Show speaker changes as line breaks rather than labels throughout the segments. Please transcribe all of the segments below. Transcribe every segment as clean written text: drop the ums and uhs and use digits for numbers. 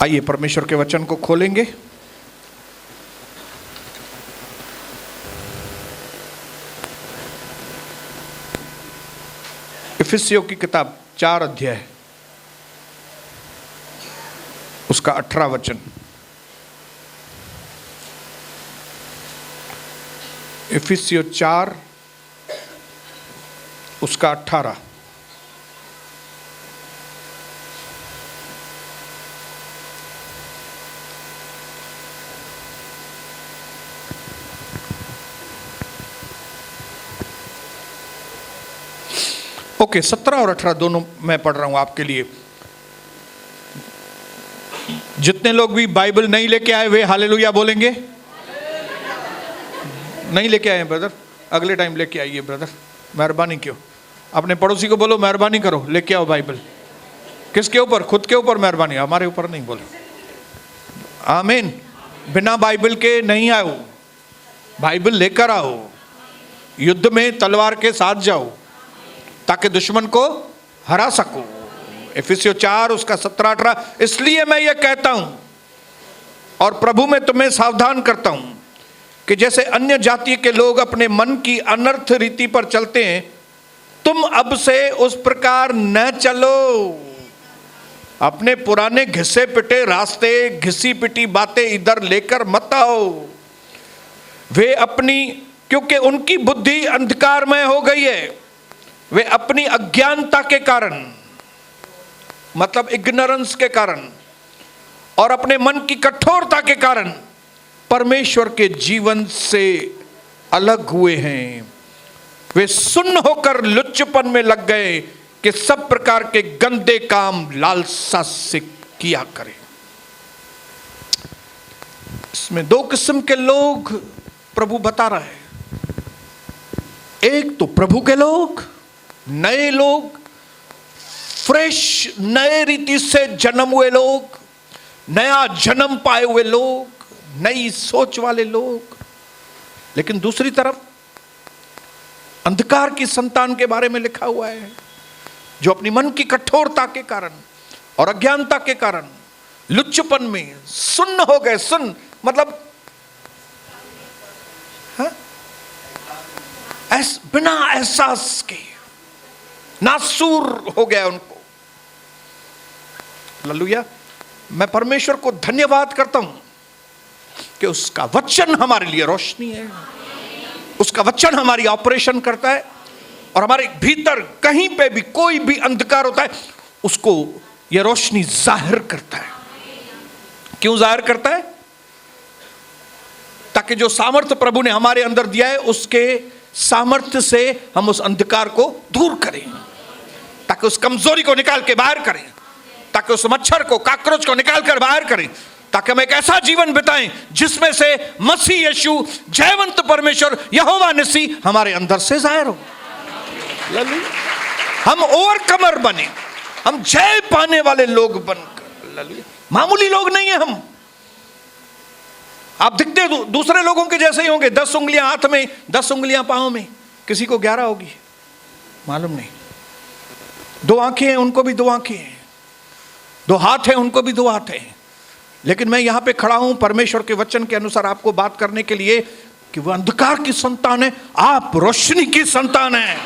आइए परमेश्वर के वचन को खोलेंगे। इफिसियों की किताब 4 अध्याय उसका 18 वचन। इफिसियों 4 उसका 18। ओके, 17 और 18 दोनों मैं पढ़ रहा हूं आपके लिए। जितने लोग भी बाइबल नहीं लेके आए वे हालेलुया बोलेंगे। नहीं लेके आए ब्रदर, अगले टाइम लेके आइए ब्रदर, मेहरबानी क्यों। अपने पड़ोसी को बोलो मेहरबानी करो, लेके आओ बाइबल। किसके ऊपर? खुद के ऊपर मेहरबानी, हमारे ऊपर नहीं। बोलो आमीन। बिना बाइबल के नहीं आओ, बाइबल लेकर आओ। युद्ध में तलवार के साथ जाओ ताकि दुश्मन को हरा सको। इफिसियों 4 उसका 17-18। इसलिए मैं ये कहता हूं और प्रभु में तुम्हें सावधान करता हूं कि जैसे अन्य जाति के लोग अपने मन की अनर्थ रीति पर चलते हैं, तुम अब से उस प्रकार न चलो। अपने पुराने घिसे पिटे रास्ते, घिसी पिटी बातें इधर लेकर मत आओ। वे अपनी, क्योंकि उनकी बुद्धि अंधकारमय हो गई है, वे अपनी अज्ञानता के कारण, मतलब इग्नोरेंस के कारण, और अपने मन की कठोरता के कारण परमेश्वर के जीवन से अलग हुए हैं। वे सुन्न होकर लुच्चपन में लग गए कि सब प्रकार के गंदे काम लालसा से किया करें। इसमें 2 किस्म के लोग प्रभु बता रहा है। एक तो प्रभु के लोग, नए लोग, फ्रेश नए रीति से जन्म हुए लोग, नया जन्म पाए हुए लोग, नई सोच वाले लोग। लेकिन दूसरी तरफ अंधकार की संतान के बारे में लिखा हुआ है, जो अपनी मन की कठोरता के कारण और अज्ञानता के कारण लुच्चपन में सुन्न हो गए। सुन्न मतलब बिना एहसास के नासूर हो गया उनको। हालेलुया। मैं परमेश्वर को धन्यवाद करता हूं कि उसका वचन हमारे लिए रोशनी है, उसका वचन हमारी ऑपरेशन करता है, और हमारे भीतर कहीं पे भी कोई भी अंधकार होता है उसको यह रोशनी जाहिर करता है। क्यों जाहिर करता है? ताकि जो सामर्थ्य प्रभु ने हमारे अंदर दिया है उसके सामर्थ्य से हम उस अंधकार को दूर करें, ताकि उस कमजोरी को निकाल के बाहर करें, ताकि उस मच्छर को, काकरोच को निकाल कर बाहर करें, ताकि हम एक ऐसा जीवन बिताएं जिसमें से मसीह यीशु, जयवंत परमेश्वर यहोवा निसी हमारे अंदर से जाहिर हो। हम ओवरकमर बने, हम जय पाने वाले लोग बनकर। मामूली लोग नहीं है हम। आप दिखते दूसरे लोगों के जैसे ही होंगे। 10 उंगलियां हाथ में, 10 उंगलियां पांव में, किसी को 11 होगी, मालूम नहीं। 2 आंखें हैं, उनको भी 2 आंखें हैं। 2 हाथ हैं, उनको भी 2 हाथ हैं। लेकिन मैं यहां पे खड़ा हूं परमेश्वर के वचन के अनुसार आपको बात करने के लिए कि वह अंधकार की संतान है, आप रोशनी की संतान है।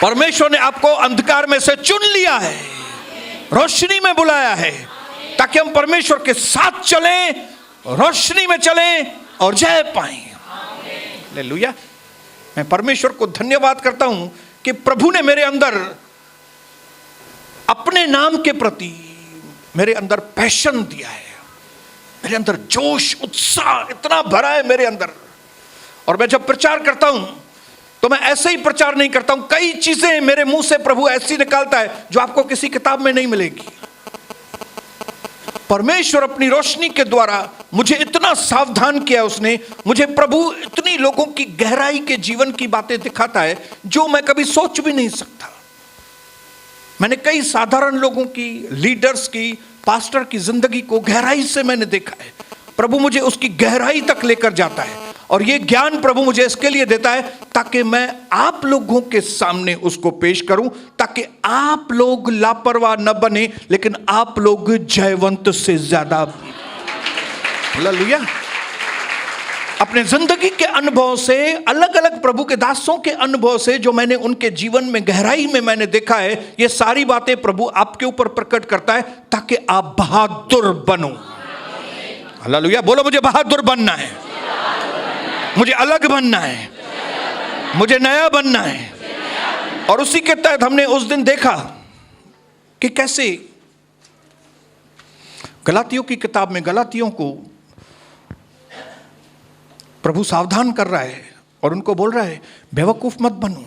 परमेश्वर ने आपको अंधकार में से चुन लिया है, रोशनी में बुलाया है, ताकि हम परमेश्वर के साथ चलें, रोशनी में चलें और जय पाएं। हालेलुया। मैं परमेश्वर को धन्यवाद करता हूं कि प्रभु ने मेरे अंदर अपने नाम के प्रति मेरे अंदर पैशन दिया है, मेरे अंदर जोश, उत्साह इतना भरा है मेरे अंदर। और मैं जब प्रचार करता हूं तो मैं ऐसे ही प्रचार नहीं करता हूं। कई चीजें मेरे मुंह से प्रभु ऐसी निकालता है जो आपको किसी किताब में नहीं मिलेगी। परमेश्वर अपनी रोशनी के द्वारा मुझे इतना सावधान किया, उसने मुझे, प्रभु इतनी लोगों की गहराई के जीवन की बातें दिखाता है जो मैं कभी सोच भी नहीं सकता। मैंने कई साधारण लोगों की, लीडर्स की, पास्टर की जिंदगी को गहराई से मैंने देखा है। प्रभु मुझे उसकी गहराई तक लेकर जाता है और ये ज्ञान प्रभु मुझे इसके लिए देता है ताकि मैं आप लोगों के सामने उसको पेश करूं, ताकि आप लोग लापरवाह न बने, लेकिन आप लोग जयवंत से ज्यादा। हालेलुया। अपने जिंदगी के अनुभव से, अलग अलग प्रभु के दासों के अनुभव से, जो मैंने उनके जीवन में गहराई में मैंने देखा है, ये सारी बातें प्रभु आपके ऊपर प्रकट करता है ताकि आप बहादुर बनो। हालेलुया। बोलो, मुझे बहादुर बनना है, मुझे अलग बनना है, मुझे नया बनना है। और उसी के तहत हमने उस दिन देखा कि कैसे गलातियों की किताब में गलातियों को प्रभु सावधान कर रहा है और उनको बोल रहा है, बेवकूफ मत बनो,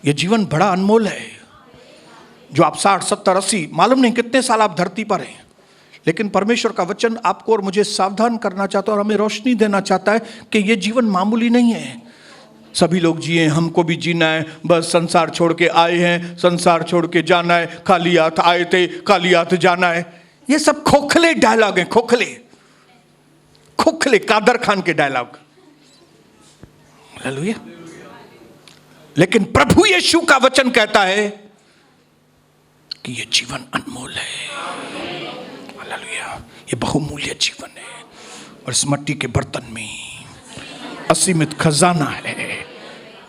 ये जीवन बड़ा अनमोल है। जो आप 60, 70, 80, मालूम नहीं कितने साल आप धरती पर हैं, लेकिन परमेश्वर का वचन आपको और मुझे सावधान करना चाहता है और हमें रोशनी देना चाहता है कि ये जीवन मामूली नहीं है। सभी लोग जिए, हमको भी जीना है, बस संसार छोड़ के आए हैं, संसार छोड़ के जाना है, खाली हाथ आए थे, खाली हाथ जाना है। ये सब खोखले डायलॉग हैं, खोखले खोखले कादर खान के डायलॉग। हालेलुया। लेकिन प्रभु यीशु का वचन कहता है कि ये जीवन अनमोल है। हालेलुया। ये बहुमूल्य जीवन है और इस मिट्टी के बर्तन में असीमित खजाना है।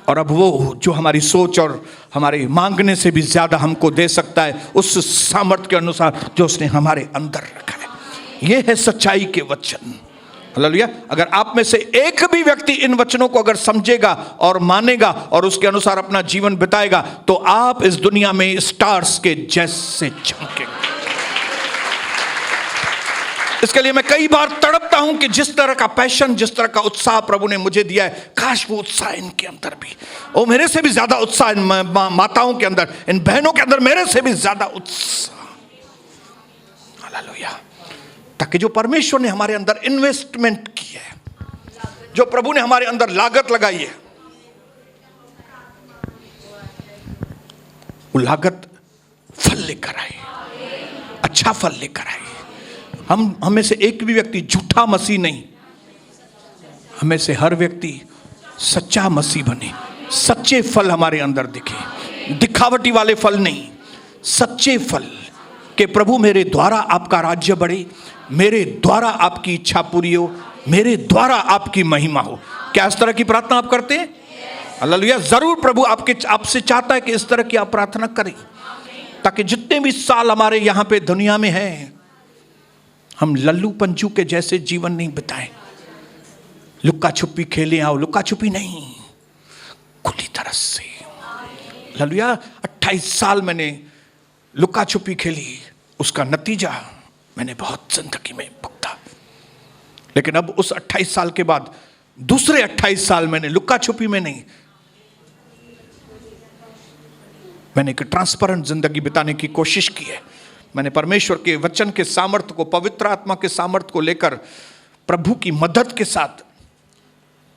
और अब वो जो हमारी सोच और हमारे मांगने से भी ज्यादा हमको दे सकता है, उस सामर्थ्य के अनुसार जो उसने हमारे अंदर रखा है। ये है सच्चाई के वचन। हालेलुया। अगर आप में से एक भी व्यक्ति इन वचनों को अगर समझेगा और मानेगा और उसके अनुसार अपना जीवन बिताएगा, तो आप इस दुनिया में स्टार्स के जैसे चमकेंगे। इसके लिए मैं कई बार तड़पता हूं कि जिस तरह का पैशन, जिस तरह का उत्साह प्रभु ने मुझे दिया है, काश वो उत्साह इनके अंदर भी, और मेरे से भी ज्यादा उत्साह इन माताओं के अंदर, इन बहनों के अंदर मेरे से भी ज्यादा उत्साह। हालेलुया। ताकि जो परमेश्वर ने हमारे अंदर इन्वेस्टमेंट की है, जो प्रभु ने हमारे अंदर लागत लगाई है, वो लागत फल लेकर आए, अच्छा फल लेकर आए। हम में से एक भी व्यक्ति झूठा मसीह नहीं, हमें से हर व्यक्ति सच्चा मसीह बने, सच्चे फल हमारे अंदर दिखे, दिखावटी वाले फल नहीं, सच्चे फल। कि प्रभु मेरे द्वारा आपका राज्य बढ़े, मेरे द्वारा आपकी इच्छा पूरी हो, मेरे द्वारा आपकी महिमा हो। क्या इस तरह की प्रार्थना आप करते हैं? हालेलुया। जरूर प्रभु आपसे चाहता है कि इस तरह की आप प्रार्थना करें, ताकि जितने भी साल हमारे यहाँ पे दुनिया में हैं, हम लल्लू पंजू के जैसे जीवन नहीं बिताएं, लुक्का छुपी खेलें आओ, लुक्का छुपी नहीं, खुली तरह से। हालेलुया। 28 साल मैंने लुक्का छुपी खेली, उसका नतीजा मैंने बहुत जिंदगी में भुगता। लेकिन अब उस 28 साल के बाद दूसरे 28 साल मैंने लुक्का छुपी में नहीं, मैंने एक ट्रांसपेरेंट जिंदगी बिताने की कोशिश की है। मैंने परमेश्वर के वचन के सामर्थ्य को, पवित्र आत्मा के सामर्थ्य को लेकर प्रभु की मदद के साथ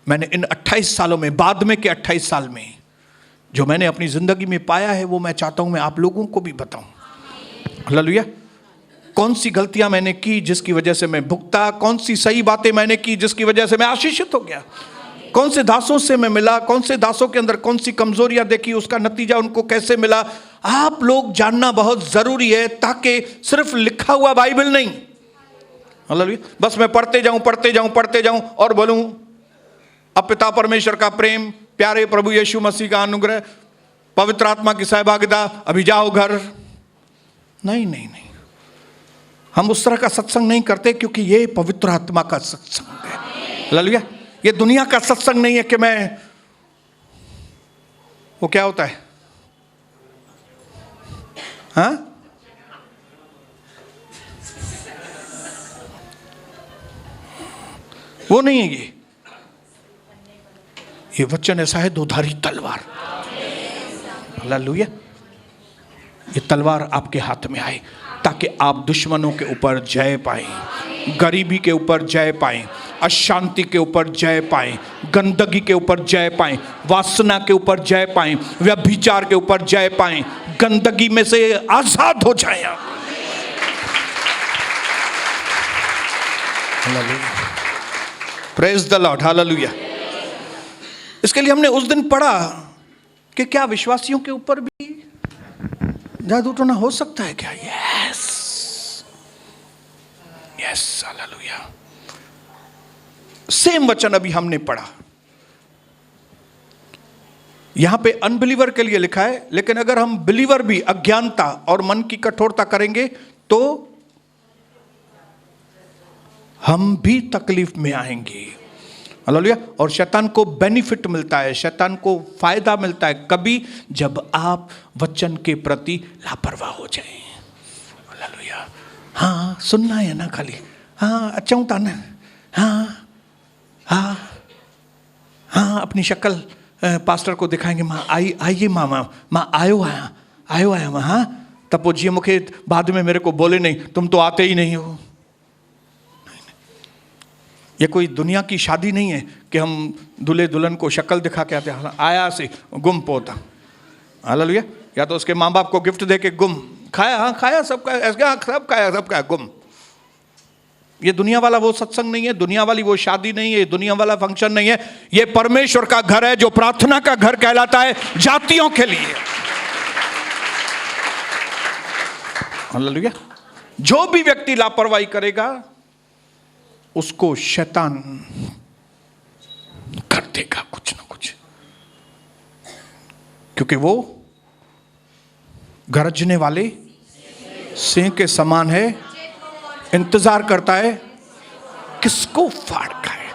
मैंने इन 28 सालों में, बाद में के 28 साल में जो मैंने अपनी जिंदगी में पाया है, वो मैं चाहता हूं मैं आप लोगों को भी बताऊं। हालेलुया। कौन सी गलतियां मैंने की जिसकी वजह से मैं भुगता, कौन सी सही बातें मैंने की जिसकी वजह से मैं आशीषित हो गया, कौन से दासों से मैं मिला, कौन से दासों के अंदर कौन सी कमजोरियां देखी, उसका नतीजा उनको कैसे मिला। आप लोग जानना बहुत जरूरी है, ताकि सिर्फ लिखा हुआ बाइबल नहीं, हालेलुया, बस मैं पढ़ते जाऊं और बोलूं अब पिता परमेश्वर का प्रेम, प्यारे प्रभु यीशु मसीह का अनुग्रह, पवित्र आत्मा की सहभागिता, अभी जाओ घर। नहीं, हम उस तरह का सत्संग नहीं करते, क्योंकि ये पवित्र आत्मा का सत्संग है। हालेलुया। ये दुनिया का सत्संग नहीं है कि मैं, वो क्या होता है, हाँ, वो नहीं है। ये वचन ऐसा है, दोधारी तलवार। हालेलुया। ये तलवार आपके हाथ में आए ताकि आप दुश्मनों के ऊपर जय पाएं, गरीबी के ऊपर जय पाएं, अशांति के ऊपर जय पाएं, गंदगी के ऊपर जय पाएं, वासना के ऊपर जय पाएं, व्यभिचार के ऊपर जय पाएं, गंदगी में से आजाद हो जाएं आप। Praise the Lord, hallelujah. इसके लिए हमने उस दिन पढ़ा कि क्या विश्वासियों के ऊपर भी जादू टोना हो सकता है क्या? Yes yes, hallelujah. सेम वचन अभी हमने पढ़ा। यहां पे अनबिलीवर के लिए लिखा है, लेकिन अगर हम बिलीवर भी अज्ञानता और मन की कठोरता करेंगे तो हम भी तकलीफ में आएंगे, हालेलुया। और शैतान को बेनिफिट मिलता है, शैतान को फायदा मिलता है कभी जब आप वचन के प्रति लापरवाह हो जाएं, हालेलुया। हाँ सुनना है ना खाली, हाँ अच्छा होता ना, हाँ हाँ हाँ, अपनी शक्ल पास्टर को दिखाएंगे, माँ आइए माँ आयो आया माँ, हाँ तब वो जी मुखे बाद में मेरे को बोले नहीं तुम तो आते ही नहीं हो। ये कोई दुनिया की शादी नहीं है कि हम दूल्हे दुल्हन को शक्ल दिखा के आते हैं, आया से गुम पोता, हालेलुया। या तो उसके माँ बाप को गिफ्ट दे के गुम, खाया हाँ खाया सब खाया गुम। ये दुनिया वाला वो सत्संग नहीं है, दुनिया वाली वो शादी नहीं है, दुनिया वाला फंक्शन नहीं है। ये परमेश्वर का घर है जो प्रार्थना का घर कहलाता है जातियों के लिए, हालेलुया। जो भी व्यक्ति लापरवाही करेगा उसको शैतान कर देगा कुछ ना कुछ, क्योंकि वो गरजने वाले सिंह के समान है, इंतजार करता है किसको फाड़ खाए।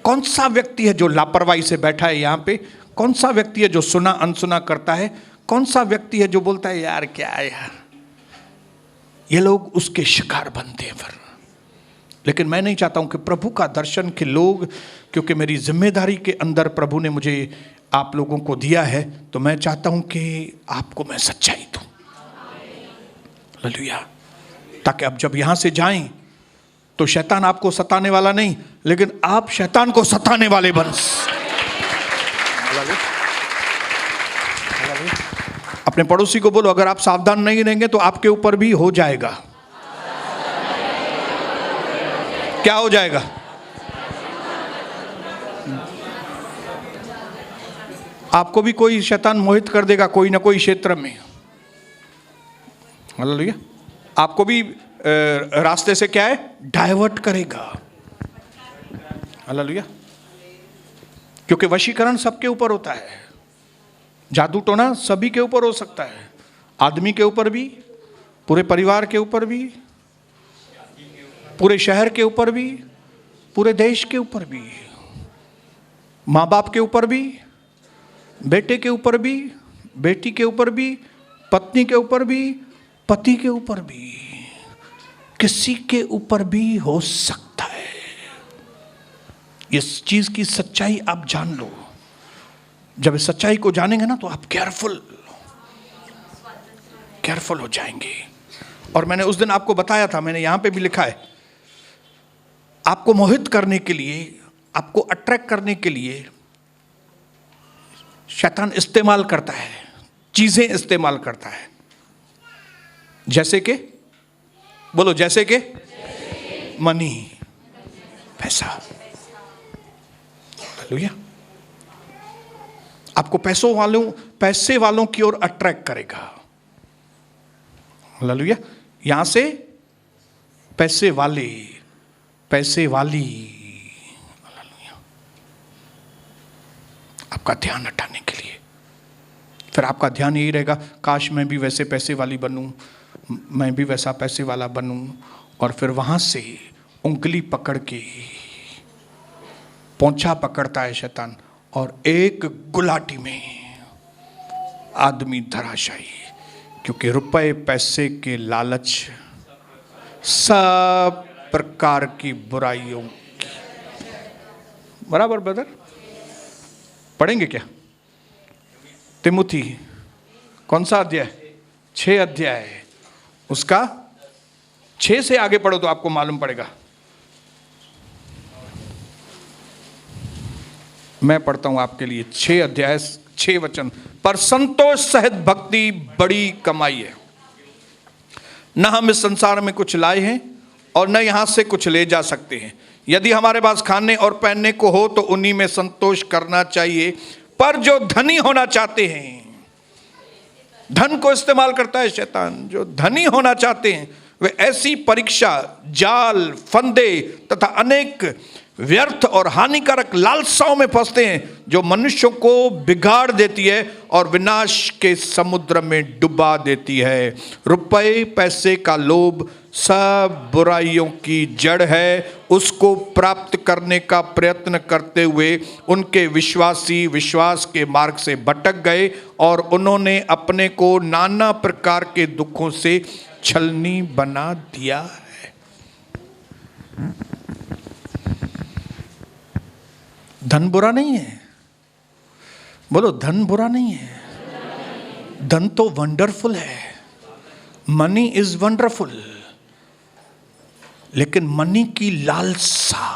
कौन सा व्यक्ति है जो लापरवाही से बैठा है यहां पे? कौन सा व्यक्ति है जो सुना अनसुना करता है? कौन सा व्यक्ति है जो बोलता है यार क्या है यार? ये लोग उसके शिकार बनते हैं फिर। लेकिन मैं नहीं चाहता हूं कि प्रभु का दर्शन के लोग, क्योंकि मेरी जिम्मेदारी के अंदर प्रभु ने मुझे आप लोगों को दिया है, तो मैं चाहता हूं कि आपको मैं सच्चाई दूं, हालेलुया। ताकि अब जब यहां से जाएं तो शैतान आपको सताने वाला नहीं, लेकिन आप शैतान को सताने वाले बन। अपने पड़ोसी को बोलो, अगर आप सावधान नहीं रहेंगे तो आपके ऊपर भी हो जाएगा। क्या हो जाएगा? आपको भी कोई शैतान मोहित कर देगा कोई ना कोई क्षेत्र में, हालेलुया। आपको भी रास्ते से क्या है डाइवर्ट करेगा, हालेलुया। क्योंकि वशीकरण सबके ऊपर होता है, जादू टोना सभी के ऊपर हो सकता है, आदमी के ऊपर भी, पूरे परिवार के ऊपर भी, पूरे शहर के ऊपर भी, पूरे देश के ऊपर भी, माँ बाप के ऊपर भी, बेटे के ऊपर भी, बेटी के ऊपर भी, पत्नी के ऊपर भी, पति के ऊपर भी, किसी के ऊपर भी हो सकता है। इस चीज की सच्चाई आप जान लो। जब इस सच्चाई को जानेंगे ना तो आप केयरफुल हो जाएंगे। और मैंने उस दिन आपको बताया था, मैंने यहां पे भी लिखा है, आपको मोहित करने के लिए, आपको अट्रैक्ट करने के लिए शैतान इस्तेमाल करता है, चीजें इस्तेमाल करता है। जैसे कि बोलो, जैसे कि मनी, पैसा, हालेलुया। आपको पैसे वालों की ओर अट्रैक्ट करेगा, हालेलुया। यहां से पैसे वाली, हालेलुया, आपका ध्यान हटाने के लिए। फिर आपका ध्यान यही रहेगा, काश मैं भी वैसे पैसे वाली बनूं, मैं भी वैसा पैसे वाला बनूं। और फिर वहां से उंगली पकड़ के पोंछा पकड़ता है शैतान, और एक गुलाटी में आदमी धराशायी, क्योंकि रुपए पैसे के लालच सब प्रकार की बुराइयों की। बराबर ब्रदर? पढ़ेंगे क्या? तिमुथी कौन सा अध्याय? 6 अध्याय, उसका 6 से आगे पढ़ो तो आपको मालूम पड़ेगा। मैं पढ़ता हूं आपके लिए 6 अध्याय 6 वचन। पर संतोष सहित भक्ति बड़ी कमाई है, न हम इस संसार में कुछ लाए हैं और न यहाँ से कुछ ले जा सकते हैं। यदि हमारे पास खाने और पहनने को हो तो उन्हीं में संतोष करना चाहिए। पर जो धनी होना चाहते हैं, धन को इस्तेमाल करता है शैतान, जो धनी होना चाहते हैं वे ऐसी परीक्षा, जाल, फंदे तथा अनेक व्यर्थ और हानिकारक लालसाओं में फंसते हैं जो मनुष्यों को बिगाड़ देती है और विनाश के समुद्र में डुबा देती है। रुपए पैसे का लोभ सब बुराइयों की जड़ है। उसको प्राप्त करने का प्रयत्न करते हुए उनके विश्वासी विश्वास के मार्ग से भटक गए और उन्होंने अपने को नाना प्रकार के दुखों से छलनी बना दिया है। धन बुरा नहीं है, बोलो धन बुरा नहीं है। धन तो वंडरफुल है, मनी इज वंडरफुल, लेकिन मनी की लालसा,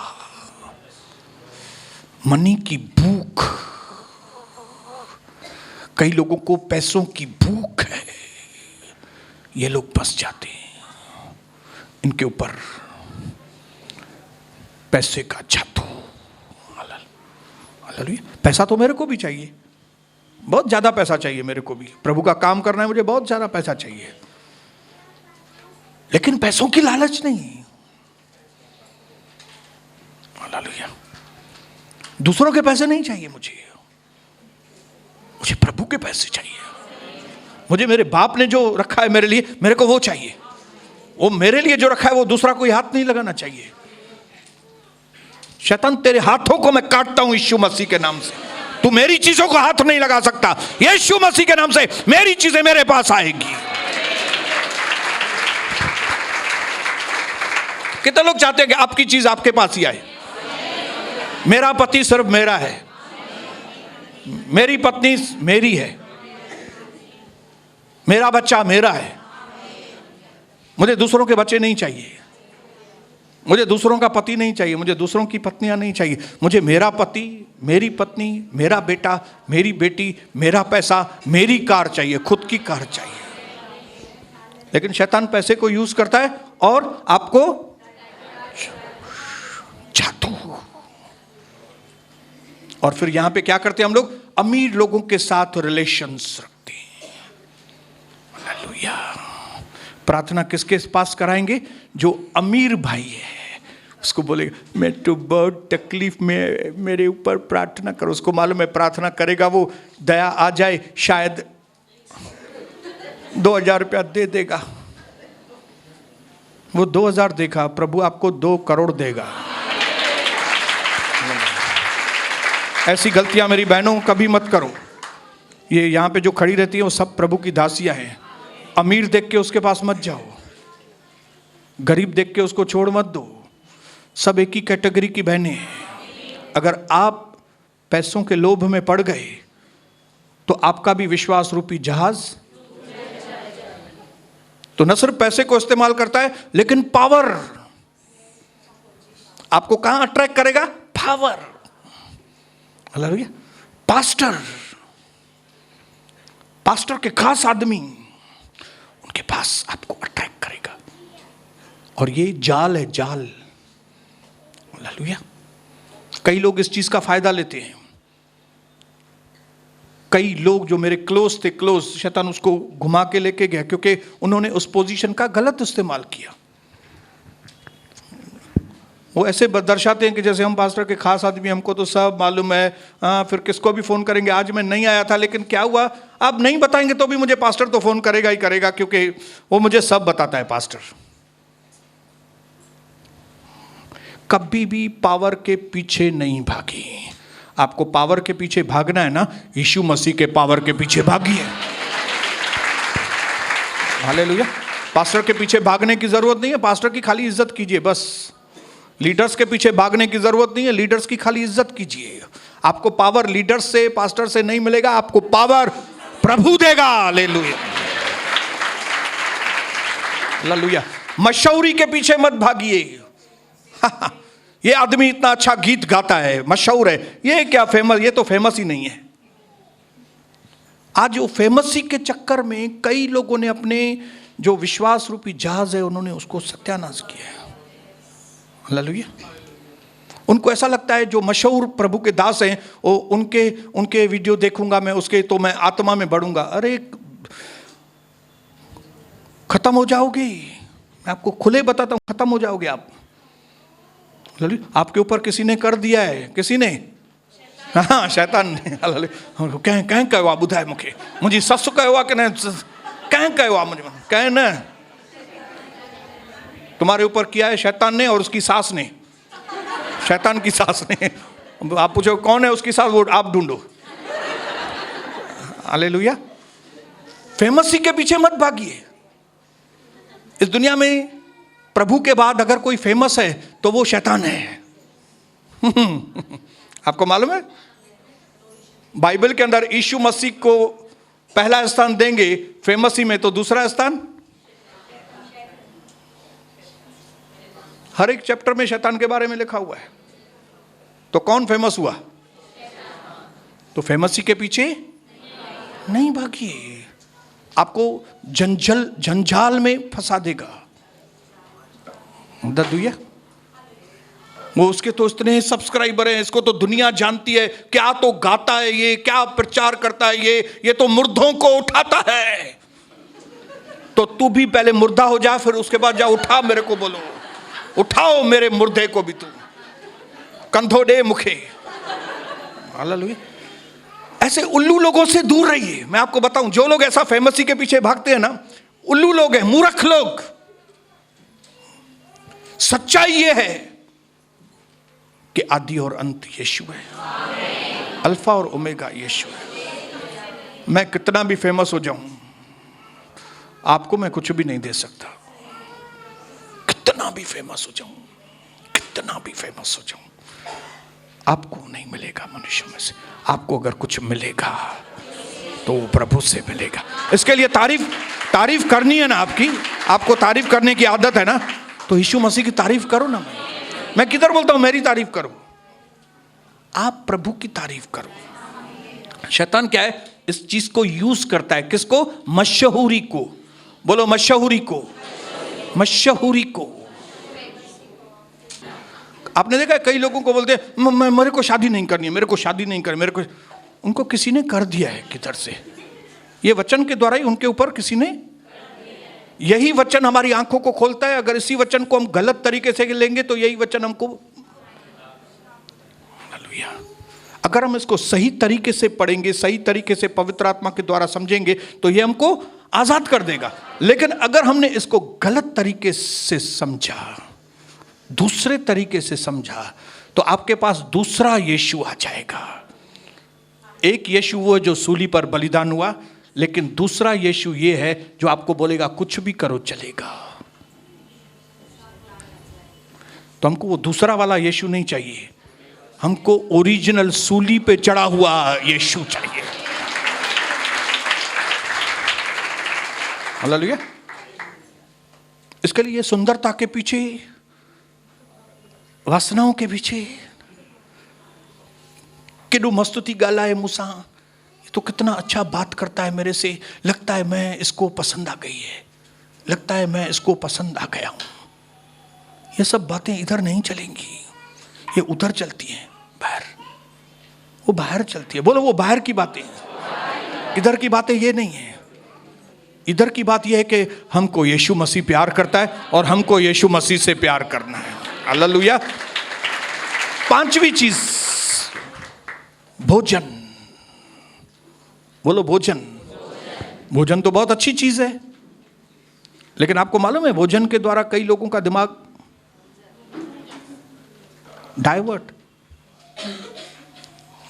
मनी की भूख, कई लोगों को पैसों की भूख है, ये लोग फंस जाते हैं इनके ऊपर पैसे का जादू। पैसा तो मेरे को भी चाहिए, बहुत ज्यादा पैसा चाहिए मेरे को भी, प्रभु का काम करना है मुझे, बहुत ज्यादा पैसा चाहिए, लेकिन पैसों की लालच नहीं। हालेलुया। दूसरों के पैसे नहीं चाहिए मुझे, मुझे प्रभु के पैसे चाहिए। मुझे मेरे बाप ने जो रखा है मेरे लिए, मेरे को वो चाहिए। वो मेरे लिए जो रखा है वो दूसरा कोई हाथ नहीं लगाना चाहिए। शैतान तेरे हाथों को मैं काटता हूं यीशु मसीह के नाम से। तू मेरी चीजों को हाथ नहीं लगा सकता। यीशु मसीह के नाम से मेरी चीजें मेरे पास आएगी। कितने लोग चाहते हैं कि आपकी चीज आपके पास ही आए? मेरा पति सिर्फ मेरा है, मेरी पत्नी मेरी है, मेरा बच्चा मेरा है, मुझे दूसरों के बच्चे नहीं चाहिए, मुझे दूसरों का पति नहीं चाहिए, मुझे दूसरों की पत्नियां नहीं चाहिए। मुझे मेरा पति, मेरी पत्नी, मेरा बेटा, मेरी बेटी, मेरा पैसा, मेरी कार चाहिए, खुद की कार चाहिए। लेकिन शैतान पैसे को यूज करता है और आपको जादू। और फिर यहां पे क्या करते हैं हम लोग? अमीर लोगों के साथ रिलेशंस रखते हैं। हालेलुया। प्रार्थना किसके पास कराएंगे? जो अमीर भाई है उसको बोलेगा मैं तो बहुत तकलीफ में, मेरे ऊपर प्रार्थना करो। उसको मालूम है प्रार्थना करेगा वो दया आ जाए, शायद 2000 रुपया दे देगा। वो 2000 देगा, प्रभु आपको 2 करोड़ देगा। ऐसी गलतियां मेरी बहनों कभी मत करो। ये यहां पे जो खड़ी रहती है वो सब प्रभु की दासियां हैं। अमीर देख के उसके पास मत जाओ, गरीब देख के उसको छोड़ मत दो। सब एक ही कैटेगरी की बहनें हैं। अगर आप पैसों के लोभ में पड़ गए तो आपका भी विश्वास रूपी जहाज तो न सिर्फ पैसे को इस्तेमाल करता है, लेकिन पावर आपको कहां अट्रैक्ट करेगा? पावर। हालेलुया। पास्टर के खास आदमी उनके पास आपको अट्रैक्ट करेगा। और ये जाल है, जाल। हालेलुया। कई लोग इस चीज का फायदा लेते हैं। कई लोग जो मेरे क्लोज थे, क्लोज, शैतान उसको घुमा के लेके गया क्योंकि उन्होंने उस पोजीशन का गलत इस्तेमाल किया। वो ऐसे दर्शाते हैं कि जैसे हम पास्टर के खास आदमी, हमको तो सब मालूम है, फिर किसको भी फोन करेंगे। आज मैं नहीं आया था, लेकिन क्या हुआ? आप नहीं बताएंगे तो भी मुझे पास्टर तो फोन करेगा ही करेगा, क्योंकि वो मुझे सब बताता है पास्टर। कभी भी पावर के पीछे नहीं भागी। आपको पावर के पीछे भागना है ना, यीशु मसीह के पावर के पीछे भागिए। हालेलुया। पास्टर के पीछे भागने की जरूरत नहीं है, पास्टर की खाली इज्जत कीजिए बस। लीडर्स के पीछे भागने की जरूरत नहीं है, लीडर्स की खाली इज्जत कीजिए। आपको पावर लीडर्स से, पास्टर से नहीं मिलेगा, आपको पावर प्रभु देगा। हालेलुया। हालेलुया। मशहूरी के पीछे मत भागिए। ये आदमी इतना अच्छा गीत गाता है, मशहूर है, ये क्या फेमस? ये तो फेमस ही नहीं है। आज वो फेमसी के चक्कर में कई लोगों ने अपने जो विश्वास रूपी जहाज है, उन्होंने उसको सत्यानाश किया है। हालेलुया। उनको ऐसा लगता है जो मशहूर प्रभु के दास हैं, वो उनके वीडियो देखूंगा मैं, उसके तो मैं आत्मा में बढ़ूंगा। अरे खत्म हो जाओगे, मैं आपको खुले बताता हूं, खत्म हो जाओगे आप। आपके ऊपर किसी ने कर दिया है, किसी ने, हाँ शैतान ने। कहीं कहो बुधाए मुखे, मुझे ससु कहो कि कहीं कहो मुझे, कहीं न तुम्हारे ऊपर किया है शैतान ने और उसकी सास ने, शैतान की सास ने। आप पूछो कौन है उसकी सास, वो आप ढूंढो। हालेलुया। फेमसी के पीछे मत भागिए। इस दुनिया में प्रभु के बाद अगर कोई फेमस है तो वो शैतान है। आपको मालूम है बाइबल के अंदर यीशु मसीह को पहला स्थान देंगे फेमसी में, तो दूसरा स्थान हर एक चैप्टर में शैतान के बारे में लिखा हुआ है। तो कौन फेमस हुआ? तो फेमसी के पीछे नहीं भागिए, आपको जंजाल में फंसा देगा। दद्दुया वो उसके तो इतने सब्सक्राइबर हैं, इसको तो दुनिया जानती है, क्या तो गाता है ये, क्या प्रचार करता है ये तो मुर्दों को उठाता है। तो तू भी पहले मुर्दा हो जा, फिर उसके बाद जा उठा, मेरे को बोलो, उठाओ मेरे मुर्दे को भी, तू कंधो दे मुखे। हालेलुया। ऐसे उल्लू लोगों से दूर रहिए। मैं आपको बताऊं, जो लोग ऐसा फेमसी के पीछे भागते हैं ना, उल्लू लोग हैं, मूर्ख लोग। सच्चाई ये है कि आदि और अंत यीशु है, अल्फा और ओमेगा यीशु है। मैं कितना भी फेमस हो जाऊं, आपको मैं कुछ भी नहीं दे सकता। कितना भी फेमस हो जाऊं, कितना भी फेमस हो जाऊं, आपको नहीं मिलेगा मनुष्य में से। आपको अगर कुछ मिलेगा तो वो प्रभु से मिलेगा। इसके लिए तारीफ करनी है ना आपकी, आपको तारीफ करने की आदत है ना, तो यीशु मसीह की तारीफ करो ना। मैं किधर बोलता हूं मेरी तारीफ करो, आप प्रभु की तारीफ करो। शैतान क्या है, इस चीज को यूज करता है, किसको? मशहूरी को। बोलो मशहूरी को, मशहूरी को। आपने देखा कई लोगों को बोलते हैं मेरे को शादी नहीं करनी है, मेरे को शादी नहीं करनी, मेरे को, उनको किसी ने कर दिया है किधर से, ये वचन के द्वारा ही उनके ऊपर किसी ने। यही वचन हमारी आंखों को खोलता है। अगर इसी वचन को हम गलत तरीके से लेंगे तो यही वचन हमको, हालेलुया, अगर हम इसको सही तरीके से पढ़ेंगे, सही तरीके से पवित्र आत्मा के द्वारा समझेंगे तो ये हमको आजाद कर देगा। लेकिन अगर हमने इसको गलत तरीके से समझा, दूसरे तरीके से समझा, तो आपके पास दूसरा यीशु आ जाएगा। एक यीशु वो जो सूली पर बलिदान हुआ, लेकिन दूसरा यीशु ये है जो आपको बोलेगा कुछ भी करो चलेगा। तो हमको वो दूसरा वाला यीशु नहीं चाहिए, हमको ओरिजिनल सूली पे चढ़ा हुआ यीशु चाहिए। हालेलुया। इसके लिए सुंदरता के पीछे, वासनाओं के पीछे, केडू मस्तुती गाला है मूसा, तो कितना अच्छा बात करता है मेरे से, लगता है मैं इसको पसंद आ गई है, लगता है मैं इसको पसंद आ गया हूं। ये सब बातें इधर नहीं चलेंगी, ये उधर चलती हैं, बाहर, वो बाहर चलती है। बोलो वो बाहर की बातें, इधर की बातें ये नहीं है। इधर की बात ये है कि हमको यीशु मसीह प्यार करता है और हमको यीशु मसीह से प्यार करना है। हालेलुया। पांचवी चीज, भोजन। बोलो भोजन। भोजन तो बहुत अच्छी चीज है, लेकिन आपको मालूम है भोजन के द्वारा कई लोगों का दिमाग डाइवर्ट।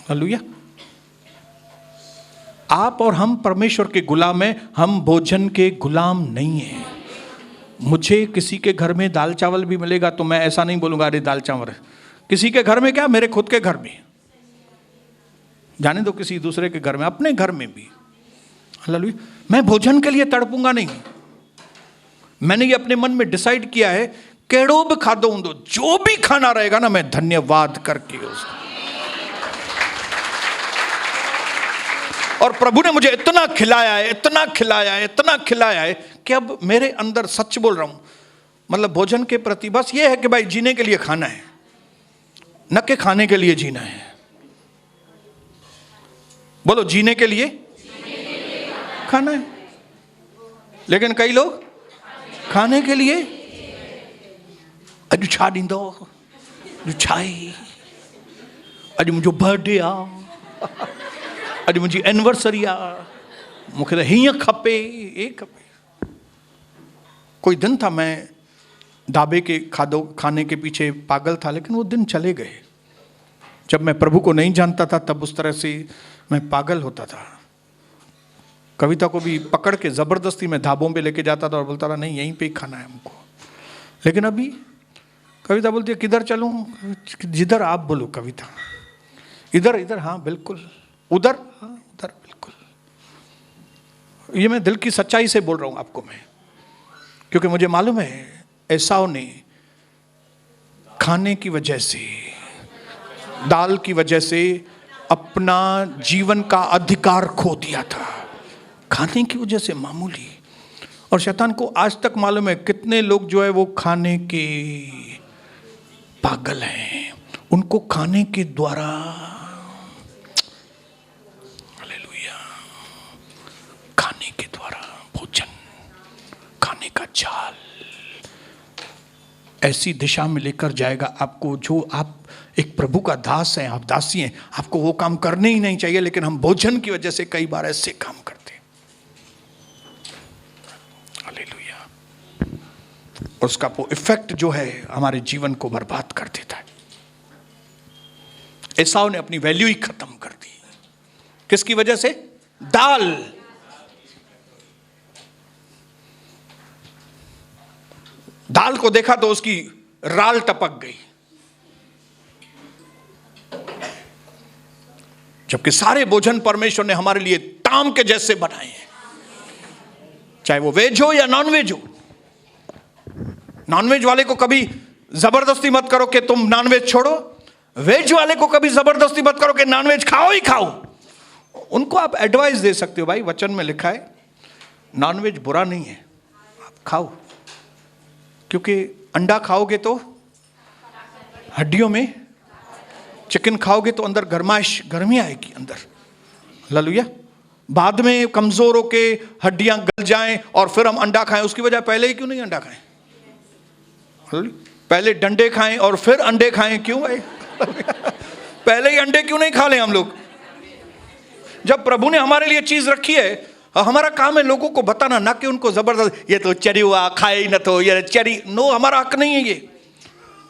हालेलुया। आप और हम परमेश्वर के गुलाम हैं, हम भोजन के गुलाम नहीं हैं। मुझे किसी के घर में दाल चावल भी मिलेगा तो मैं ऐसा नहीं बोलूंगा अरे दाल चावल है। किसी के घर में क्या, मेरे खुद के घर में, जाने दो किसी दूसरे के घर में, अपने घर में भी। हालेलुया। मैं भोजन के लिए तड़पूंगा नहीं। मैंने ये अपने मन में डिसाइड किया है, केड़ो भी खादो होंदो, जो भी खाना रहेगा ना, मैं धन्यवाद करके उसको। और प्रभु ने मुझे इतना खिलाया है, इतना खिलाया है, इतना खिलाया है कि अब मेरे अंदर, सच बोल रहा हूं, मतलब भोजन के प्रति बस ये है कि भाई जीने के लिए खाना है, न कि खाने के लिए जीना है। बोलो, जीने के लिए खाना है। लेकिन कई लोग खाने के लिए अॼु छा ॾींदो, अॼु छा आहे, अॼु मुंहिंजो बर्थडे आहे, अॼु मुंहिंजी एनिवर्सरी आहे, मूंखे त हीअं खपे, ये खपे। कोई दिन था मैं ढाबे के खाने के पीछे पागल था, लेकिन वो दिन चले गए। जब मैं प्रभु को नहीं जानता था तब उस तरह से मैं पागल होता था। कविता को भी पकड़ के ज़बरदस्ती मैं ढाबों पे लेके जाता था और बोलता था नहीं यहीं पे ही खाना है हमको। लेकिन अभी कविता बोलती है किधर चलूं, जिधर आप बोलो कविता, इधर इधर हाँ बिल्कुल, उधर हाँ उधर बिल्कुल। ये मैं दिल की सच्चाई से बोल रहा हूँ आपको मैं, क्योंकि मुझे मालूम है एसाव ने खाने की वजह से, दाल की वजह से अपना जीवन का अधिकार खो दिया था, खाने की वजह से मामूली। और शैतान को आज तक मालूम है कितने लोग जो है वो खाने के पागल हैं, उनको खाने के द्वारा, हालेलुया, खाने के द्वारा भोजन, खाने का जाल ऐसी दिशा में लेकर जाएगा आपको, जो आप एक प्रभु का दास हैं, आप दासी हैं, आपको वो काम करने ही नहीं चाहिए, लेकिन हम भोजन की वजह से कई बार ऐसे काम करते हैं। हालेलुया। और उसका वो इफेक्ट जो है हमारे जीवन को बर्बाद कर देता है। एसाव ने अपनी वैल्यू ही खत्म कर दी। किसकी वजह से? दाल। दाल को देखा तो उसकी राल टपक गई, जबकि सारे भोजन परमेश्वर ने हमारे लिए ताम के जैसे बनाए हैं, चाहे वो वेज हो या नॉन वेज हो। नॉन वेज वाले को कभी जबरदस्ती मत करो कि तुम नॉन वेज छोड़ो, वेज वाले को कभी जबरदस्ती मत करो कि नॉन वेज खाओ ही खाओ। उनको आप एडवाइस दे सकते हो, भाई वचन में लिखा है नॉन वेज बुरा नहीं है, आप खाओ, क्योंकि अंडा खाओगे तो हड्डियों में, चिकन खाओगे तो अंदर गर्मी आएगी अंदर। हालेलुया। बाद में कमजोर होके हड्डियां गल जाएं और फिर हम अंडा खाएं, उसकी वजह पहले ही क्यों नहीं अंडा खाएं? पहले डंडे खाएं और फिर अंडे खाएं, क्यों भाई? पहले ही अंडे क्यों नहीं खा लें हम लोग? जब प्रभु ने हमारे लिए चीज रखी है, हमारा काम है लोगों को बताना, ना कि उनको जबरदस्त ये तो चरी हुआ खाए ही न तो ये चरी। नो, हमारा हक नहीं है ये,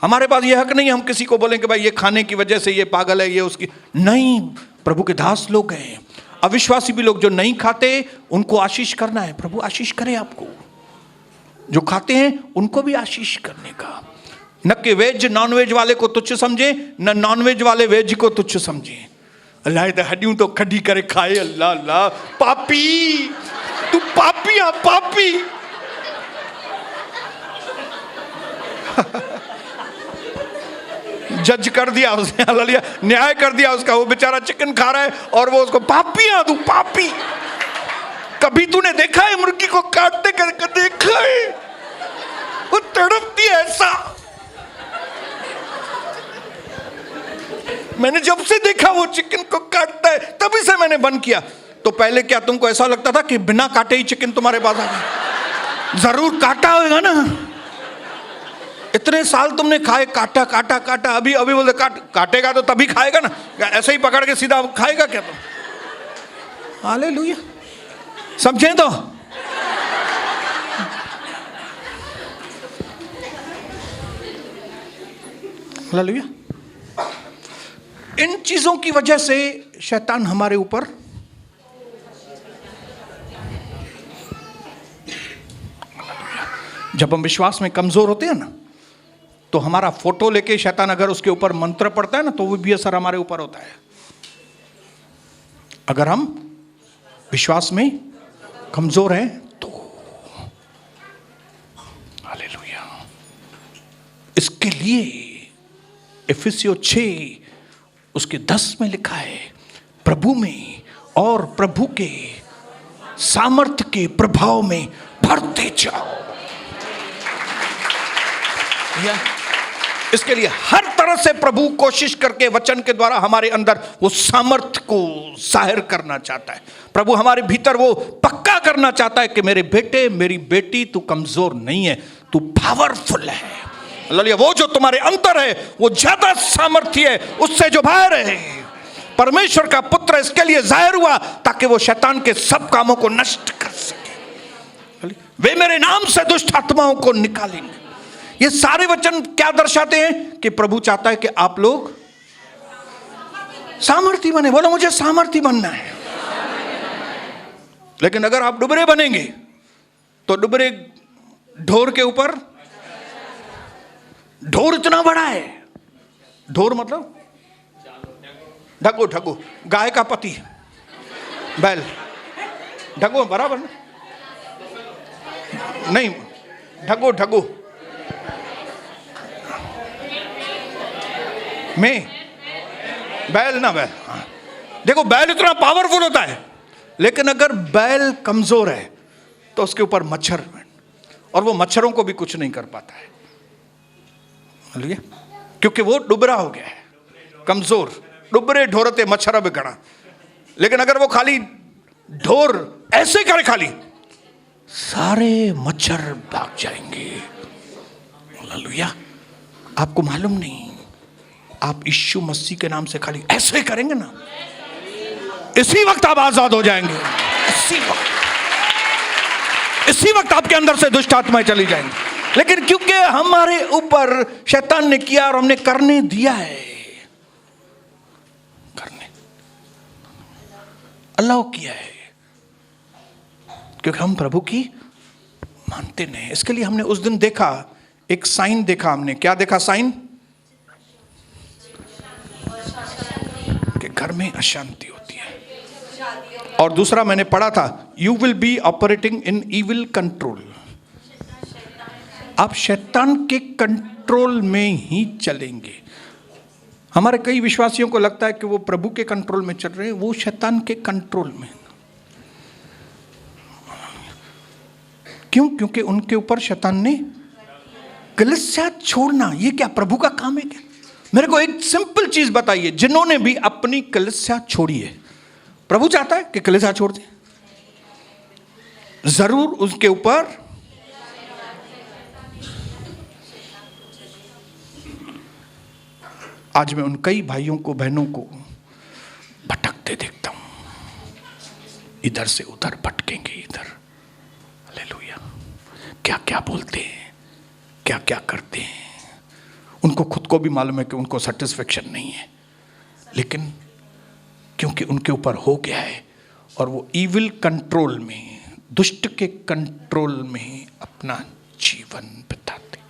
हमारे पास ये हक नहीं है हम किसी को बोलें कि भाई ये खाने की वजह से ये पागल है, ये उसकी नहीं। प्रभु के दास लोग हैं, अविश्वासी भी लोग जो नहीं खाते उनको आशीष करना है। प्रभु आशीष करे आपको, जो खाते हैं उनको भी आशीष करने का, न कि वेज नॉन वेज वाले को तुच्छ समझे, न नॉन वेज वाले वेज को तुच्छ समझे। अल्लाह तो हड्डियों तो खड़ी करे खाए, अल्लाह अल्लाह, पापी तू पापी आ पापी। जज कर दिया उसने, हालेलुया, न्याय कर दिया उसका। वो बेचारा चिकन खा रहा है और वो उसको पापी आ तू पापी। कभी तूने देखा है मुर्गी को काटते करके? देखा है? वो तड़पती है ऐसा। मैंने जब से देखा वो चिकन को काटता है तभी से मैंने बंद किया। तो पहले क्या तुमको ऐसा लगता था कि बिना काटे ही चिकन तुम्हारे पास आ गया? जरूर काटा होगा ना, इतने साल तुमने खाए, काटा काटा काटा, अभी अभी बोलते काटेगा तो तभी खाएगा ना, ऐसे ही पकड़ के सीधा खाएगा क्या तुम? हालेलुया, समझे? तो हालेलुया। इन चीजों की वजह से शैतान हमारे ऊपर जब हम विश्वास में कमजोर होते हैं ना, तो हमारा फोटो लेके शैतान अगर उसके ऊपर मंत्र पड़ता है ना, तो वो भी असर हमारे ऊपर होता है। अगर हम विश्वास में कमजोर हैं तो हालेलुया। इसके लिए इफिसियों 6 उसके 10 में लिखा है, प्रभु में और प्रभु के सामर्थ्य के प्रभाव में बढ़ते जाओ। इसके लिए हर तरह से प्रभु कोशिश करके वचन के द्वारा हमारे अंदर वो सामर्थ्य को जाहिर करना चाहता है। प्रभु हमारे भीतर वो पक्का करना चाहता है कि मेरे बेटे मेरी बेटी तू कमजोर नहीं है, तू पावरफुल है। हालेलुया। वो जो तुम्हारे अंदर है वो ज्यादा सामर्थ्य है उससे जो बाहर है। परमेश्वर का पुत्र इसके लिए जाहिर हुआ ताकि वो शैतान के सब कामों को नष्ट कर सके। वे मेरे नाम से दुष्ट आत्माओं को निकालेंगे। ये सारे वचन क्या दर्शाते हैं कि प्रभु चाहता है कि आप लोग सामर्थी बने। बोलो मुझे सामर्थी बनना है। लेकिन अगर आप डुबरे बनेंगे तो डुबरे ढोर के ऊपर, ढोर इतना बड़ा है, ढोर मतलब ढगो, ढगो गाय का पति, बैल, ढगो बराबर नहीं, ढगो ढगो में बैल ना बैल। देखो बैल इतना पावरफुल होता है, लेकिन अगर बैल कमजोर है तो उसके ऊपर मच्छर, और वो मच्छरों को भी कुछ नहीं कर पाता है। क्योंकि वो डुबरा हो गया है, कमजोर। डुबरे ढोरते मच्छर बिगड़ा। लेकिन अगर वो खाली ढोर ऐसे करे, खाली सारे मच्छर भाग जाएंगे। हालेलुया। आपको मालूम नहीं, आप यीशु मसीह के नाम से खाली ऐसे करेंगे ना, इसी वक्त आप आजाद हो जाएंगे। इसी वक्त आपके अंदर से दुष्ट आत्माएं चली जाएंगी। लेकिन क्योंकि हमारे ऊपर शैतान ने किया और हमने करने दिया है, करने अल्लाह किया है, क्योंकि हम प्रभु की मानते नहीं। इसके लिए हमने उस दिन देखा, एक साइन देखा। हमने क्या देखा? साइन कि घर में अशांति होती है। और दूसरा मैंने पढ़ा था, you will be operating in evil control. आप शैतान के कंट्रोल में ही चलेंगे। हमारे कई विश्वासियों को लगता है कि वो प्रभु के कंट्रोल में चल रहे हैं, वो शैतान के कंट्रोल में। क्यों? क्योंकि उनके ऊपर शैतान ने कलीसिया छोड़ना, ये क्या प्रभु का काम है क्या? मेरे को एक सिंपल चीज बताइए, जिन्होंने भी अपनी कलीसिया छोड़ी है, प्रभु चाहता है कि कलीसिया छोड़ दे? जरूर उसके ऊपर आज मैं उन कई भाइयों को बहनों को भटकते देखता हूं, इधर से उधर भटकेंगे, इधर। हालेलुया। क्या क्या बोलते हैं, क्या क्या करते हैं, उनको खुद को भी मालूम है कि उनको सेटिस्फेक्शन नहीं है, लेकिन क्योंकि उनके ऊपर हो गया है और वो इविल कंट्रोल में, दुष्ट के कंट्रोल में अपना जीवन बिताते।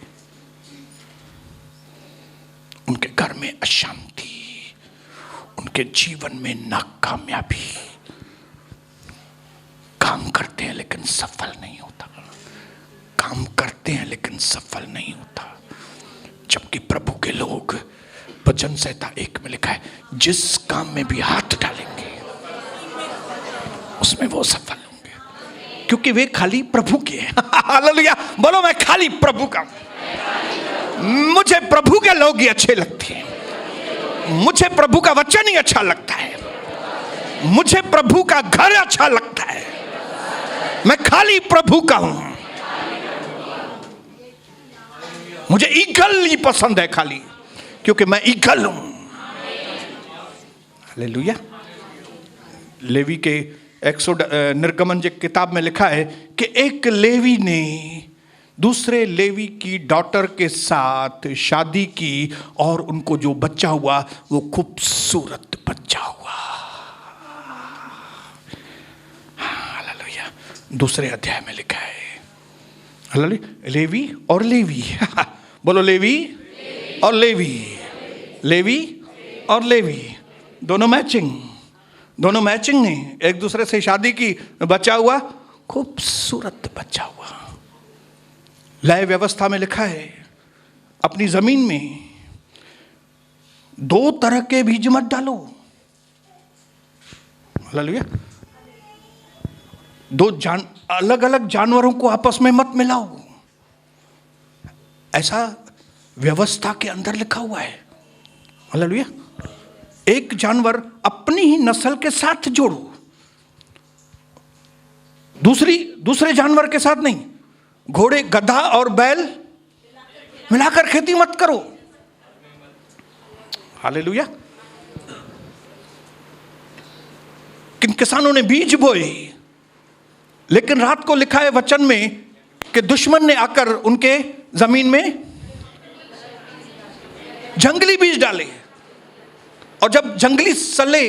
उनके घर में अशांति, उनके जीवन में नाकामयाबी। काम करते हैं लेकिन सफल नहीं होता, काम करते हैं लेकिन सफल नहीं होता। जबकि प्रभु के लोग, वचन संहिता 1 में लिखा है, जिस काम में भी हाथ डालेंगे उसमें वो सफल होंगे, क्योंकि वे खाली प्रभु के हैं। हालेलुया। बोलो मैं खाली प्रभु का। मुझे प्रभु के लोग ही अच्छे लगते हैं, मुझे प्रभु का वचन ही अच्छा लगता है, मुझे प्रभु का घर अच्छा लगता है। मैं खाली प्रभु का हूं। मुझे ईगल ही पसंद है खाली, क्योंकि मैं ईगल हूं। हालेलुया। लेवी के निर्गमन की किताब में लिखा है कि एक लेवी ने दूसरे लेवी की डॉटर के साथ शादी की और उनको जो बच्चा हुआ वो खूबसूरत बच्चा हुआ। हालेलुया। दूसरे अध्याय में लिखा है। हालेलुया। लेवी और लेवी। बोलो लेवी और लेवी, लेवी और लेवी, दोनों मैचिंग, दोनों मैचिंग ने एक दूसरे से शादी की, बच्चा हुआ, खूबसूरत बच्चा हुआ। लय व्यवस्था में लिखा है, अपनी जमीन में 2 तरह के बीज मत डालो। हालेलुया। 2 अलग अलग जानवरों को आपस में मत मिलाओ। ऐसा व्यवस्था के अंदर लिखा हुआ है। हालेलुया। एक जानवर अपनी ही नस्ल के साथ जोड़ो, दूसरे जानवर के साथ नहीं। घोड़े, गधा और बैल मिलाकर खेती मत करो। हालेलुया। किन किसानों ने बीज बोए, लेकिन रात को लिखा है वचन में कि दुश्मन ने आकर उनके जमीन में जंगली बीज डाले, और जब जंगली सले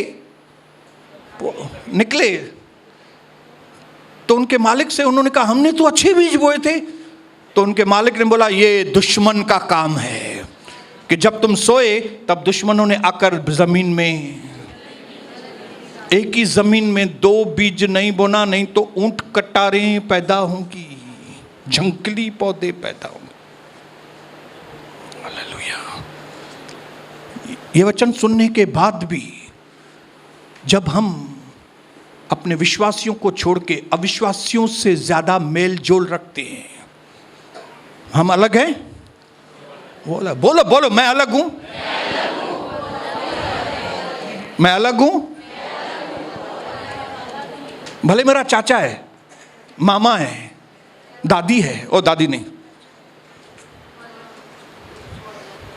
निकले तो उनके मालिक से उन्होंने कहा हमने तो अच्छे बीज बोए थे। तो उनके मालिक ने बोला ये दुश्मन का काम है कि जब तुम सोए तब दुश्मनों ने आकर जमीन में, एक ही जमीन में दो बीज नहीं बोना, नहीं तो ऊंट कटारें पैदा होंगी, जंगली पौधे पैदा होंगे। हालेलुया। ये वचन सुनने के बाद भी जब हम अपने विश्वासियों को छोड़ के अविश्वासियों से ज्यादा मेल जोल रखते हैं, हम अलग हैं। बोलो बोलो बोलो, मैं अलग हूं, मैं अलग हूं। भले मेरा चाचा है, मामा है, दादी है, और दादी नहीं,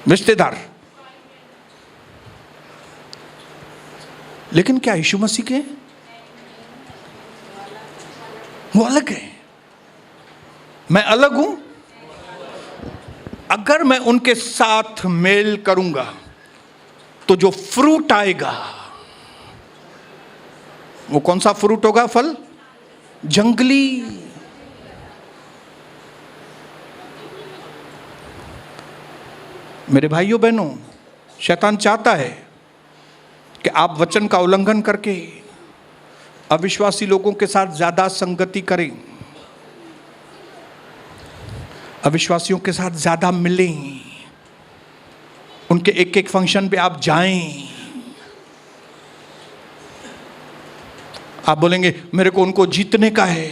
रिश्तेदार, लेकिन क्या यीशु मसीह के वो अलग है। मैं अलग हूं। अगर मैं उनके साथ मेल करूंगा तो जो फ्रूट आएगा वो कौन सा फ्रूट होगा? फल जंगली। मेरे भाइयों बहनों, शैतान चाहता है कि आप वचन का उल्लंघन करके अविश्वासी लोगों के साथ ज्यादा संगति करें, अविश्वासियों के साथ ज्यादा मिलें, उनके एक एक फंक्शन पे आप जाएं। आप बोलेंगे मेरे को उनको जीतने का है।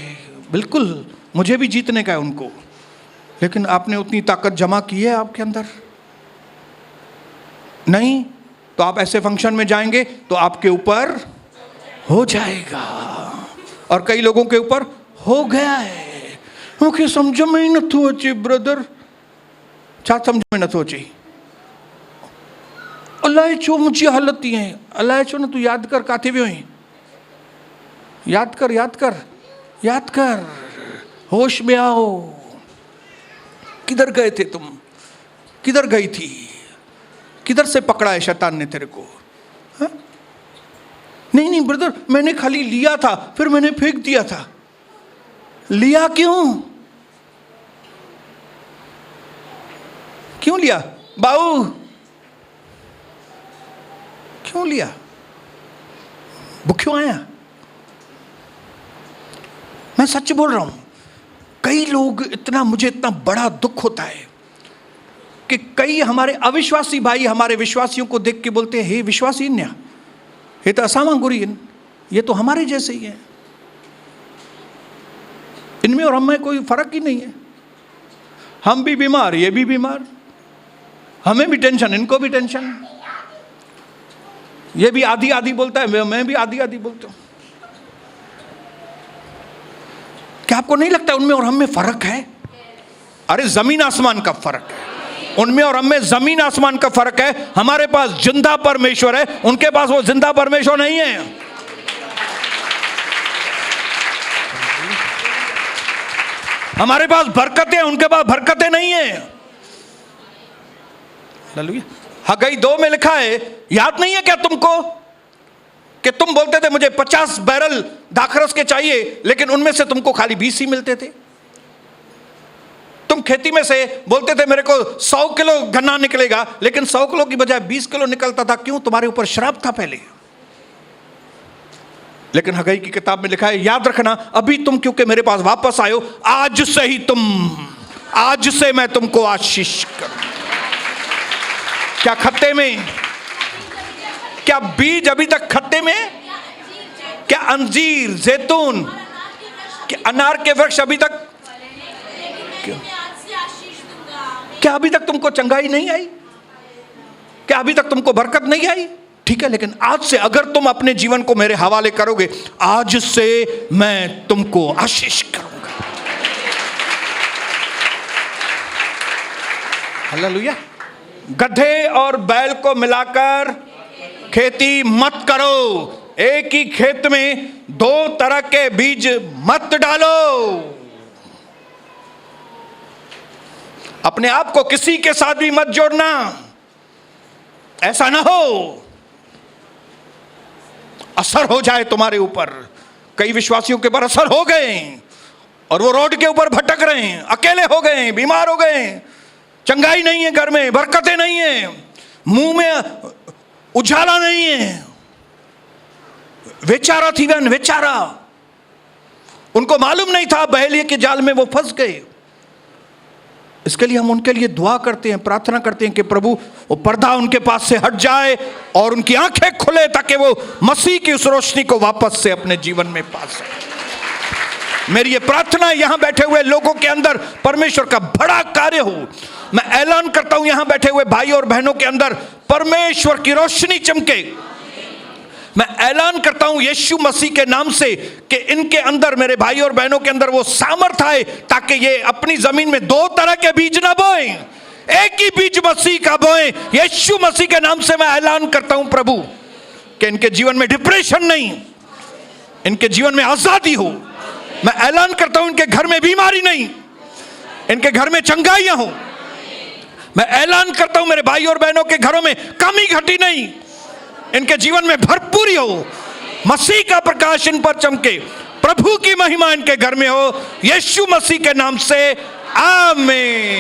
बिल्कुल, मुझे भी जीतने का है उनको, लेकिन आपने उतनी ताकत जमा की है आपके अंदर? नहीं, तो आप ऐसे फंक्शन में जाएंगे तो आपके ऊपर हो जाएगा, और कई लोगों के ऊपर हो गया है। मूंखे समझ में ही नथो अचे ब्रदर, छा समझ में नथो अचे? अलाए छो मुंहिंजी हालत ईअं आहे, अलाए छो न तूं यादि कर काथे वियो आहीं, याद कर याद कर याद कर, होश में आओ। किधर गए थे तुम? किधर गई थी? किधर से पकड़ा है शैतान ने तेरे को? हा? नहीं नहीं ब्रदर, मैंने खाली लिया था, फिर मैंने फेंक दिया था। लिया क्यों? क्यों लिया बाऊ? क्यों लिया? भूख्यों आया? मैं सच बोल रहा हूं, कई लोग मुझे इतना बड़ा दुख होता है कि कई हमारे अविश्वासी भाई हमारे विश्वासियों को देख के बोलते हैं हे विश्वासी न्या, ये तो असामा गुरीन, ये तो हमारे जैसे ही है, इनमें और हमें कोई फर्क ही नहीं है। हम भी बीमार, ये भी बीमार, हमें भी टेंशन, इनको भी टेंशन, ये भी आधी आधी बोलता है, मैं भी आधी आधी बोलता हूं। क्या आपको नहीं लगता उनमें और हम में फर्क है? अरे जमीन आसमान का फर्क है, उनमें और हम में जमीन आसमान का फर्क है। हमारे पास जिंदा परमेश्वर है, उनके पास वो जिंदा परमेश्वर नहीं है। हमारे पास बरकतें, उनके पास बरकतें नहीं है। हगई 2 में लिखा है, याद नहीं है क्या तुमको कि तुम बोलते थे मुझे 50 बैरल दाखरस के चाहिए, लेकिन उनमें से तुमको खाली 20 ही मिलते थे। तुम खेती में से बोलते थे मेरे को 100 किलो गन्ना निकलेगा, लेकिन 100 किलो की बजाय 20 किलो निकलता था। क्यों? तुम्हारे ऊपर श्राप था पहले। लेकिन हगई की किताब में लिखा है, याद रखना अभी तुम क्योंकि मेरे पास वापस आयो, आज से ही आज से मैं तुमको आशीष करूं। क्या खत्ते में? क्या बीज अभी तक खत्ते में? क्या अंजीर, जैतून, क्या अनार के वृक्ष अभी तक? क्या अभी तक तुमको चंगाई नहीं आई? क्या अभी तक तुमको बरकत नहीं आई? ठीक है, लेकिन आज से अगर तुम अपने जीवन को मेरे हवाले करोगे, आज से मैं तुमको आशीष करूंगा। हालेलुया। गधे और बैल को मिलाकर खेती मत करो। एक ही खेत में दो तरह के बीज मत डालो। अपने आप को किसी के साथ भी मत जोड़ना, ऐसा ना हो असर हो जाए तुम्हारे ऊपर। कई विश्वासियों के ऊपर असर हो गए और वो रोड के ऊपर भटक रहे हैं, अकेले हो गए, बीमार हो गए, चंगाई नहीं है, घर में बरकतें नहीं है, मुंह में उजाला नहीं है। बेचारा थी बहन, बेचारा, उनको मालूम नहीं था बहेलिये के जाल में वो फंस गए। इसके लिए हम उनके लिए दुआ करते हैं, प्रार्थना करते हैं कि प्रभु वो पर्दा उनके पास से हट जाए और उनकी आंखें खुले, ताकि वो मसीह की उस रोशनी को वापस से अपने जीवन में पा सके। मेरी ये प्रार्थना है, यहां बैठे हुए लोगों के अंदर परमेश्वर का बड़ा कार्य हो। मैं ऐलान करता हूं, यहां बैठे हुए भाई और बहनों के अंदर परमेश्वर की रोशनी चमके। मैं ऐलान करता हूं यीशु मसीह के नाम से कि इनके अंदर, मेरे भाई और बहनों के अंदर वो सामर्थ आए, ताकि ये अपनी जमीन में दो तरह के बीज ना बोएं, एक ही बीज मसीह का बोएं। यीशु मसीह के नाम से मैं ऐलान करता हूं प्रभु कि इनके जीवन में डिप्रेशन नहीं, इनके जीवन में आजादी हो। मैं ऐलान करता हूं इनके घर में बीमारी नहीं, इनके घर में चंगाइयां हो। मैं ऐलान करता हूं मेरे भाई और बहनों के घरों में कमी घटी नहीं, इनके जीवन में भरपूरी हो। मसीह का प्रकाश इन पर चमके, प्रभु की महिमा इनके घर में हो। यीशु मसीह के नाम से आमीन।